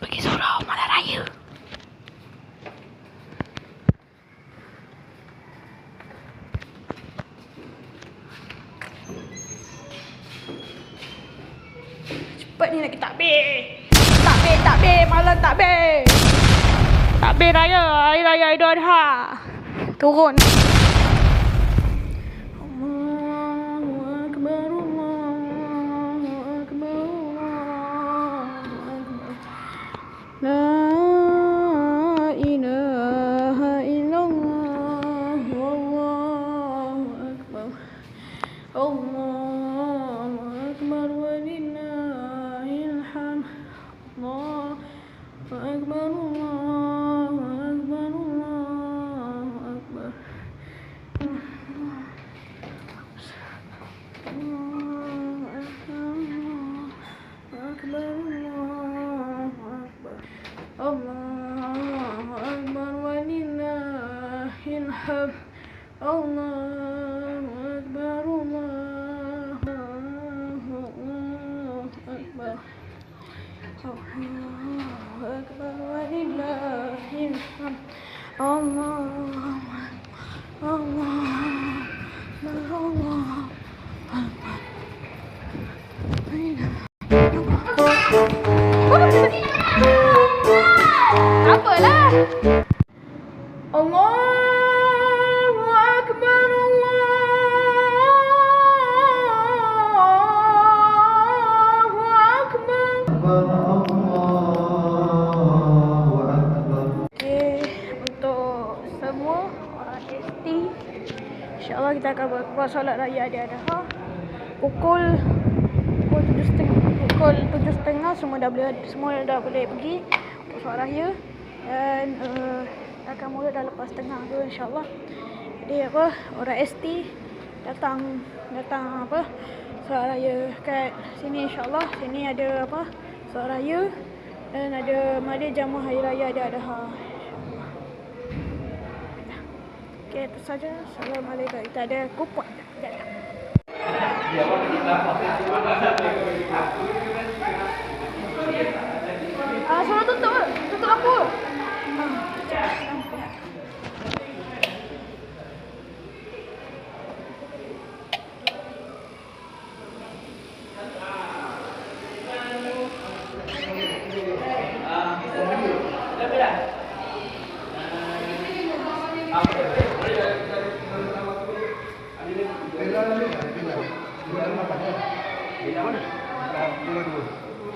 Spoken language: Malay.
pergi surau malam raya. Cepat ni lagi takbir. Takbir, malam takbir. Takbir raya, hari raya Idul Adha. Turun. La ilaha illallah, wallahu akbar. Allahu akbar walillahil hamd. Allahu akbar, Allahu akbar, Allahu akbar. Allahu akbar walillahil hamd. Allahu akbar, Allahu akbar. Allahu akbar walillahil hamd. Allahu akbar, Allahu akbar. Apalah. Allahu akbar, Allahu akbar. Okey, untuk semua orang ST, insya-Allah kita akan buat solat raya Adha pukul 7.30 semua dah boleh pergi untuk solat raya. Dan akan mula dah lepas tengah tu insya-Allah. Jadi orang ST datang solat raya kat sini insya-Allah. Sini ada solat raya dan ada majlis jamuah hari raya Adha. Okey, itu saja. Assalamualaikum. Kita ada kupon.